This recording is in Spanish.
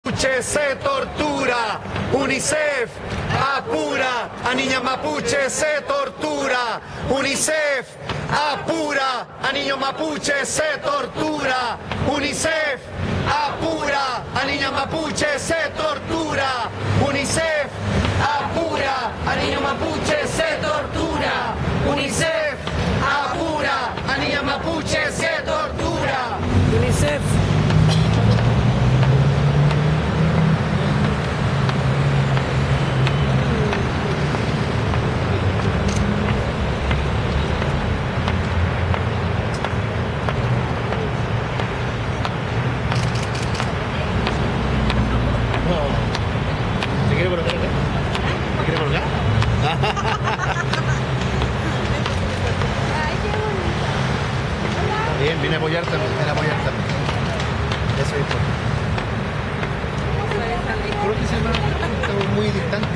mapuche se tortura, UNICEF apura, a niñas mapuche se tortura, UNICEF apura, a niños mapuche se tortura, UNICEF apura, a niñas mapuche se tortura, UNICEF apura, a niños mapuche se tortura, UNICEF apura, a niñas mapuche se tortura, UNICEF. ¿Te quiere colocar acá? ¿Te quiere colocar? Bien, viene a apoyar también, viene a apoyar también. Eso es importante. Creo que se llama, estamos muy distantes.